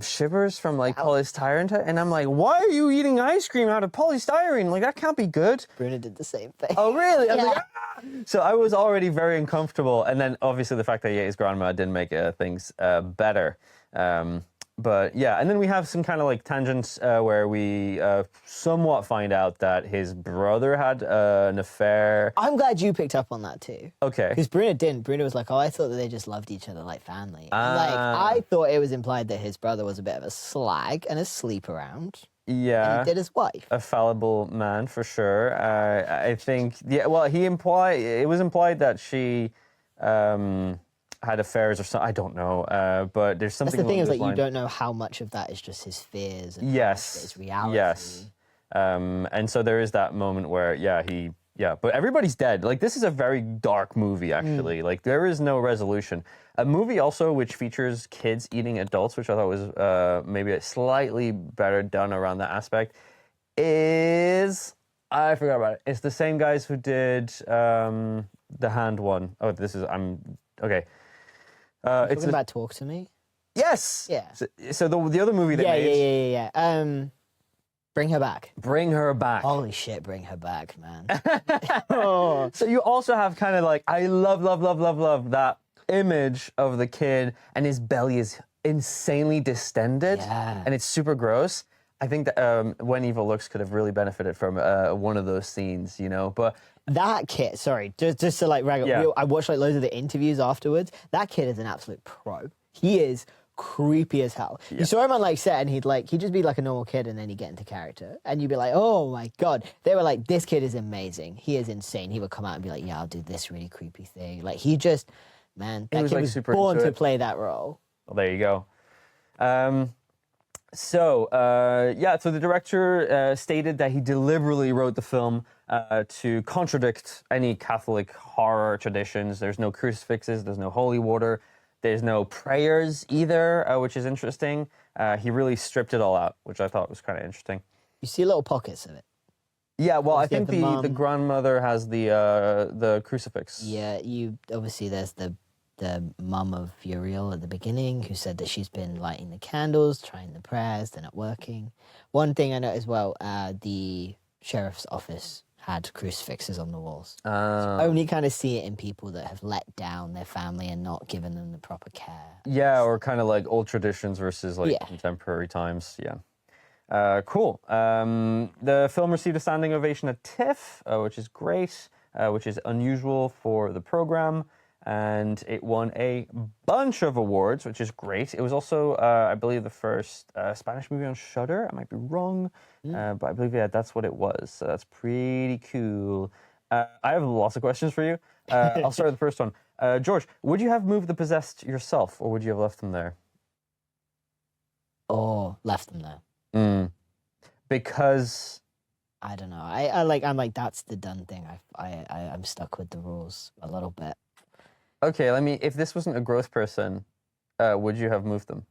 shivers from like polystyrene. And I'm like, why are you eating ice cream out of polystyrene? Like, that can't be good. Bruno did the same thing. Oh, really? I was Yeah. like, ah! So I was already very uncomfortable. And then obviously the fact that he ate his grandma didn't make things better. But yeah, and then we have some kind of like tangents where we somewhat find out that his brother had an affair. I'm glad you picked up on that too. Okay. Because Bruno didn't. Bruno was like, oh, I thought that they just loved each other like family. And like, I thought it was implied that his brother was a bit of a slag and a sleep around. Yeah. And he did his wife. A fallible man for sure. I think, yeah, well, it was implied that she had affairs or something. I don't know. But there's something. That's the thing is along that those you lines. don't know how much of that is just his fears and Yes. how much of it is reality. Yes. And so there is that moment where, but everybody's dead. Like, this is a very dark movie, actually. Like, there is no resolution. A movie also which features kids eating adults, which I thought was maybe slightly better done around that aspect, is... I forgot about it. It's the same guys who did the Hand one. Oh, okay. It's Talking about Talk to Me? Yes! Yeah. So the other movie they made... Yeah. Bring Her Back. Bring Her Back. Holy shit, Bring Her Back, man. Oh. So you also have kind of like, I love that image of the kid and his belly is insanely distended and it's super gross. I think that When Evil Lurks could have really benefited from one of those scenes, you know, but... That kid, sorry, just to like rag I watched like loads of the interviews afterwards. That kid is an absolute pro. He is creepy as hell. You saw him on like set and he'd just be like a normal kid and then he'd get into character. And you'd be like, oh my God. They were like, this kid is amazing. He is insane. He would come out and be like, yeah, I'll do this really creepy thing. Like he just, man, that kid was born to play that role. Well, there you go. So the director stated that he deliberately wrote the film to contradict any Catholic horror traditions. There's no crucifixes, there's no holy water, there's no prayers either, which is interesting. He really stripped it all out, which I thought was kind of interesting. You see little pockets of it. Yeah, well, I think the grandmother has the crucifix. Yeah, obviously there's the mum of Uriel at the beginning who said that she's been lighting the candles, trying the prayers, they're not working. One thing I know as well, the sheriff's office had crucifixes on the walls. So only kind of see it in people that have let down their family and not given them the proper care. Yeah, or kind of like old traditions versus like contemporary times. Yeah. Cool. The film received a standing ovation at TIFF, which is great, which is unusual for the program. And it won a bunch of awards, which is great. It was also, I believe, the first Spanish movie on Shudder. I might be wrong, but I believe, that's what it was. So that's pretty cool. I have lots of questions for you. I'll start with the first one. George, would you have moved the possessed yourself, or would you have left them there? Or left them there. Because... I don't know. I'm like, that's the done thing. I'm stuck with the rules a little bit. Okay, if this wasn't a growth person, would you have moved them?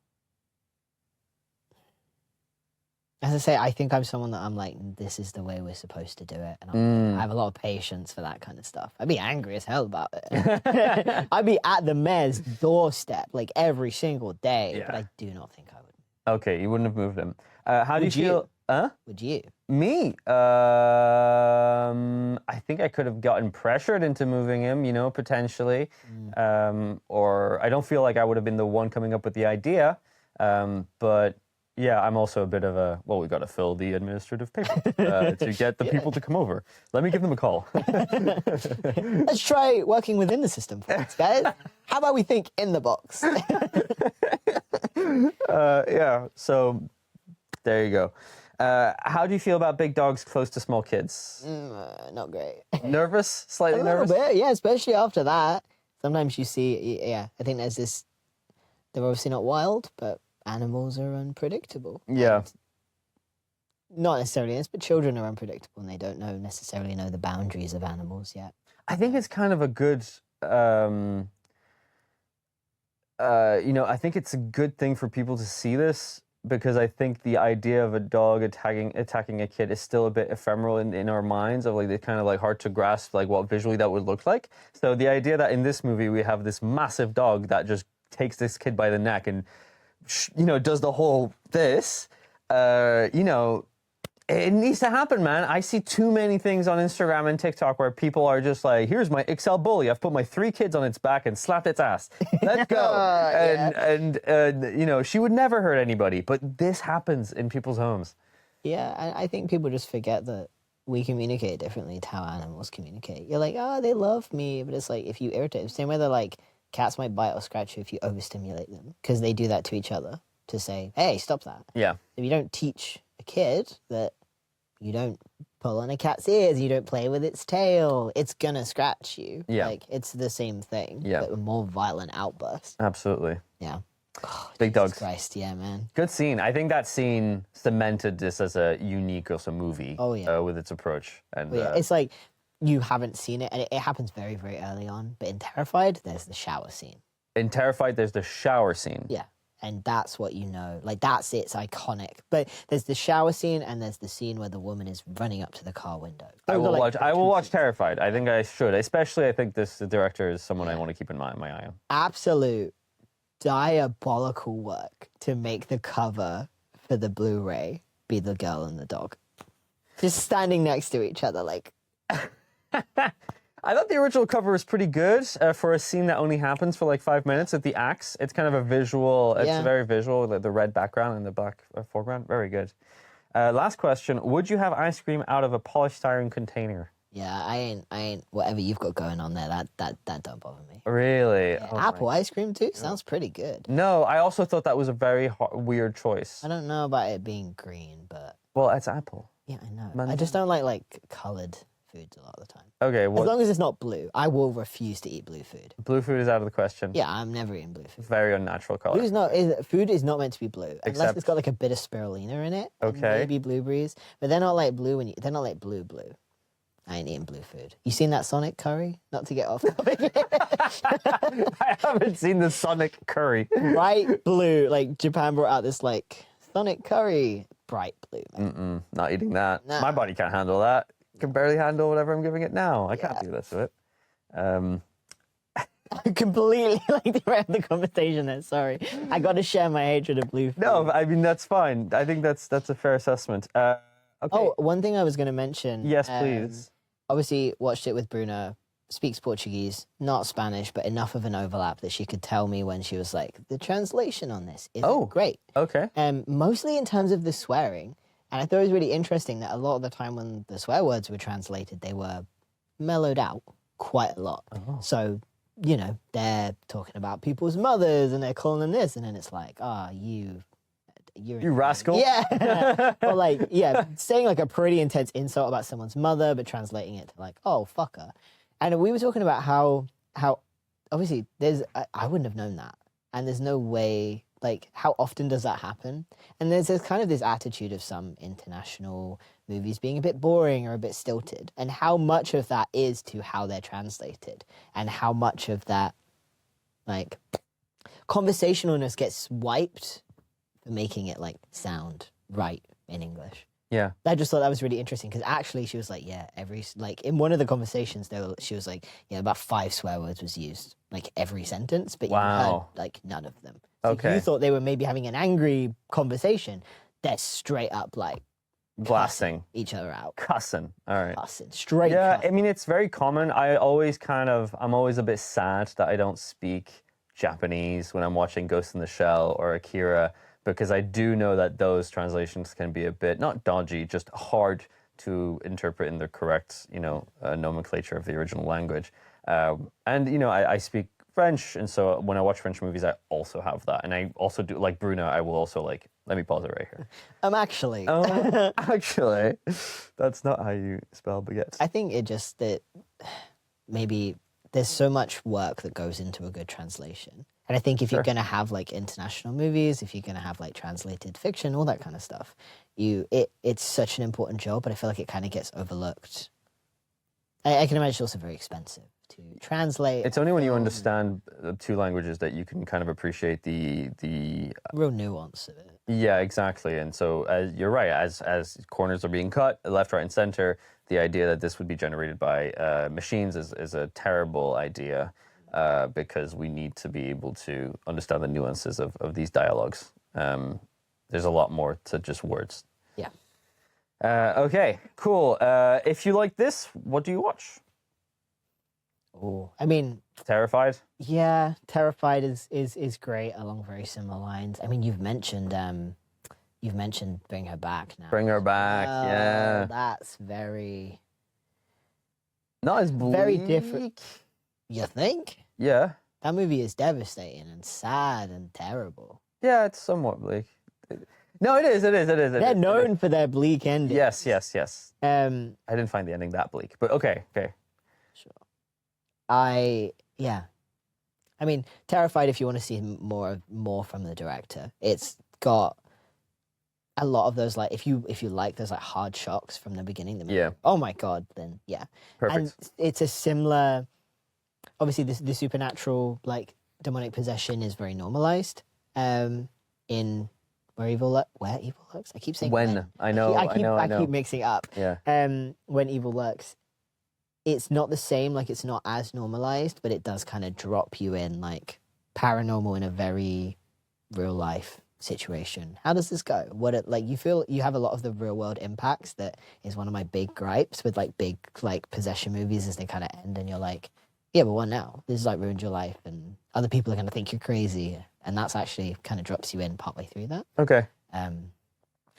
As I say, I think I'm someone that I'm like, this is the way we're supposed to do it. And I have a lot of patience for that kind of stuff. I'd be angry as hell about it. I'd be at the mayor's doorstep like every single day, but I do not think I would. Okay, you wouldn't have moved him. How do you feel? Huh? Would you? Me? I think I could have gotten pressured into moving him, potentially. Or I don't feel like I would have been the one coming up with the idea. But yeah, I'm also a bit of a, we got to fill the administrative paper to get the people to come over. Let me give them a call. Let's try working within the system for us, guys. How about we think in the box? Yeah, so there you go. How do you feel about big dogs close to small kids? Not great. Nervous? Slightly nervous? A little bit, yeah, especially after that. Sometimes you see, I think there's this, they're obviously not wild, but animals are unpredictable. Yeah. And not necessarily this, but children are unpredictable and they don't necessarily know the boundaries of animals yet. I think it's kind of a good, I think it's a good thing for people to see this because I think the idea of a dog attacking a kid is still a bit ephemeral in our minds of like, it's kind of like hard to grasp like what visually that would look like. So the idea that in this movie we have this massive dog that just takes this kid by the neck and does the whole this, it needs to happen, man. I see too many things on Instagram and TikTok where people are just like, here's my XL bully. I've put my 3 kids on its back and slapped its ass. Let's go. And she would never hurt anybody. But this happens in people's homes. Yeah, I think people just forget that we communicate differently to how animals communicate. You're like, oh, they love me. But it's like, if you irritate them, same way they're like, cats might bite or scratch you if you overstimulate them. Because they do that to each other to say, hey, stop that. Yeah. If you don't teach a kid that you don't pull on a cat's ears, you don't play with its tail, it's gonna scratch you. Yeah. Like, it's the same thing, yeah. but with more violent outbursts. Absolutely. Yeah. Oh, Big Jesus dogs. Christ, yeah, man. Good scene. I think that scene cemented this as a unique also movie with its approach. And it's like you haven't seen it, and it happens very, very early on, but in Terrified, there's the shower scene. In Terrified, there's the shower scene. Yeah. And that's what like that's it's iconic. But there's the shower scene and there's the scene where the woman is running up to the car window. I will watch Terrified. I think I should. Especially I think the director is someone I want to keep in my eye on. Absolute diabolical work to make the cover for the Blu-ray be the girl and the dog. Just standing next to each other like I thought the original cover was pretty good for a scene that only happens for like 5 minutes at the axe. It's kind of a visual, it's very visual, the red background and the black foreground. Very good. Last question. Would you have ice cream out of a polystyrene container? Yeah, I ain't, whatever you've got going on there, that don't bother me. Really? Yeah. Apple ice cream too? Sounds pretty good. No, I also thought that was a very weird choice. I don't know about it being green, but... Well, it's apple. Yeah, I know. I just don't like coloured foods a lot of the time. Okay, as long as it's not blue, I will refuse to eat blue food. Blue food is out of the question. Yeah, I'm never eating blue food. Very unnatural color. Food is not meant to be blue unless it's got like a bit of spirulina in it. Okay. Maybe blueberries, but they're not like blue they're not like blue. I ain't eating blue food. You seen that Sonic curry? Not to get off topic. I haven't seen the Sonic curry. Bright blue, like Japan brought out this like Sonic curry, bright blue. Man. Not eating that. No. My body can't handle that. Can barely handle whatever I'm giving it now. I can't do this to it. I completely derailed the conversation there. Sorry, I got to share my hatred of blue food. No, I mean that's fine. I think that's a fair assessment. Okay. Oh, one thing I was going to mention. Yes, please. Obviously, watched it with Bruna. Speaks Portuguese, not Spanish, but enough of an overlap that she could tell me when she was like, the translation on this isn't great. Okay. Mostly in terms of the swearing. And I thought it was really interesting that a lot of the time when the swear words were translated, they were mellowed out quite a lot. Oh. So, they're talking about people's mothers and they're calling them this. And then it's like, you rascal. Yeah. Or saying like a pretty intense insult about someone's mother, but translating it to like, oh, fuck her. And we were talking about how obviously I wouldn't have known that. And there's no way, like, how often does that happen? And there's kind of this attitude of some international movies being a bit boring or a bit stilted. And how much of that is to how they're translated. And how much of that like conversationalness gets wiped for making it like sound right in English. Yeah. I just thought that was really interesting because actually she was like, yeah, like in one of the conversations she was like, yeah, about 5 swear words was used like every sentence, but you heard like none of them. So you thought they were maybe having an angry conversation. They're straight up like blasting each other out. Cussing. All right. Cussing. Straight Yeah, I mean, it's very common. I'm always a bit sad that I don't speak Japanese when I'm watching Ghost in the Shell or Akira, because I do know that those translations can be a bit, not dodgy, just hard to interpret in the correct, nomenclature of the original language. And, I speak French, and so when I watch French movies, I also have that. And I also do, like Bruno, I will also like, let me pause it right here. Actually, that's not how you spell baguette. I think it just that maybe there's so much work that goes into a good translation. And I think if you're going to have like international movies, if you're going to have like translated fiction, all that kind of stuff, it's such an important job, but I feel like it kind of gets overlooked. I can imagine it's also very expensive to translate. It's only when you understand the 2 languages that you can kind of appreciate the real nuance of it. Yeah, exactly. And so you're right, as corners are being cut, left, right, and center, the idea that this would be generated by machines is a terrible idea, because we need to be able to understand the nuances of these dialogues. There's a lot more to just words. Yeah. Okay, cool. If you like this, what do you watch? Oh, I mean, Terrified? Yeah, Terrified is great along very similar lines. I mean, you've mentioned Bring Her Back now. Bring Her Back, yeah. That's very not as bleak. Very different. You think? Yeah. That movie is devastating and sad and terrible. Yeah, it's somewhat bleak. No, it is. They're known for their bleak endings. Yes. I didn't find the ending that bleak, but okay. Sure. I mean, Terrified, if you want to see more from the director, it's got a lot of those, like, if you like those like hard shocks from the beginning, oh my god, then yeah. Perfect. And it's a similar, obviously the supernatural, like demonic possession is very normalized in Where Evil Lurks. I keep saying when. I know. I keep mixing it up. Yeah. When Evil Lurks, it's not the same, like it's not as normalized, but it does kind of drop you in like paranormal in a very real life situation. How does this go? You feel you have a lot of the real world impacts. That is one of my big gripes with like big like possession movies, is they kind of end and you're like, yeah, but what now? This has like ruined your life and other people are going to think you're crazy. And that's actually kind of drops you in partway through that. Okay.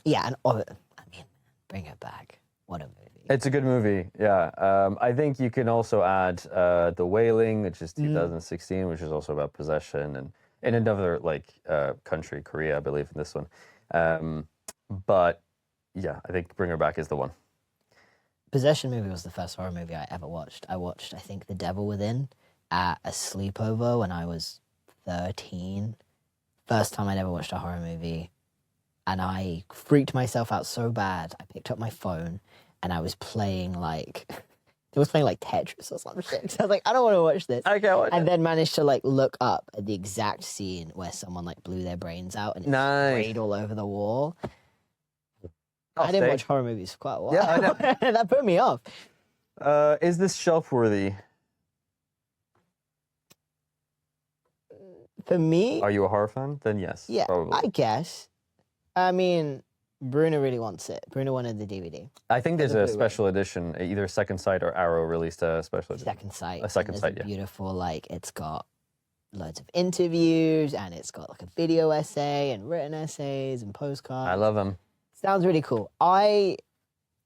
Yeah, and I mean, Bring It Back. What a movie. It's a good movie, yeah. I think you can also add The Wailing, which is 2016, which is also about possession, and in another country, Korea, I believe, in this one. But yeah, I think Bring Her Back is the one. Possession movie was the first horror movie I ever watched. I watched, I think, The Devil Within at a sleepover when I was 13. First time I'd ever watched a horror movie. And I freaked myself out so bad. I picked up my phone and I was playing Tetris or some shit. So I was like, I don't want to watch this. I can't watch and then managed to like look up at the exact scene where someone like blew their brains out and it sprayed all over the wall. I didn't watch horror movies for quite a while. Yeah, I know. That put me off. Is this shelf worthy? For me, are you a horror fan? Then yes. Yeah, probably. I guess. I mean, Bruno really wants it. Bruno wanted the DVD. I think there's a special edition. Either Second Sight or Arrow released a special edition. Second Sight. A Second Sight, yeah. Beautiful, like it's got loads of interviews and it's got like a video essay and written essays and postcards. I love them. Sounds really cool. I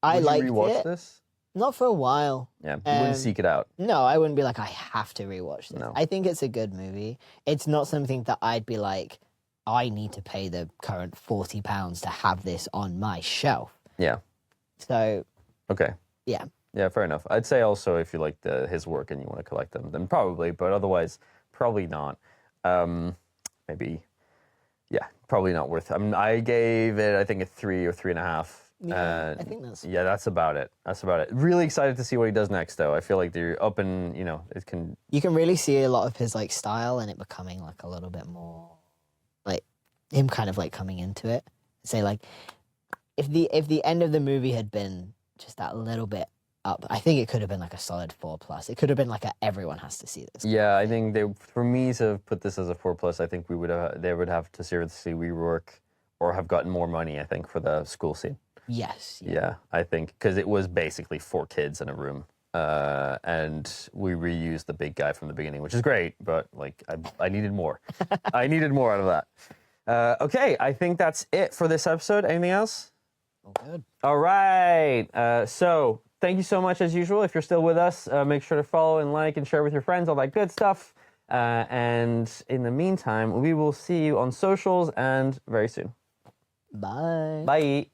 liked it. Would you rewatch this? Not for a while. Yeah, you wouldn't seek it out. No, I wouldn't be like, I have to rewatch this. No. I think it's a good movie. It's not something that I'd be like, I need to pay the current £40 to have this on my shelf. Yeah. So. Okay. Yeah. Yeah, fair enough. I'd say also if you like his work and you want to collect them, then probably, but otherwise, probably not. Maybe, yeah, probably not worth it. I mean, I gave it, I think, a 3 or 3.5 Yeah, I think that's about it. That's about it. Really excited to see what he does next, though. I feel like they're up and, it can... You can really see a lot of his, like, style and it becoming, like, a little bit more, like, him kind of, like, coming into it. Say, like, if the end of the movie had been just that little bit up, I think it could have been, like, a solid 4+. It could have been, like, everyone has to see this. Yeah, I think for me to put this as a 4+, I think they would have to seriously rework or have gotten more money, I think, for the school scene. Yes. Yeah, I think, because it was basically 4 kids in a room, and we reused the big guy from the beginning, which is great, but, like, I needed more. I needed more out of that. Okay, I think that's it for this episode. Anything else? All good. All right, so thank you so much, as usual. If you're still with us, make sure to follow and like and share with your friends, all that good stuff. And in the meantime, we will see you on socials and very soon. Bye. Bye.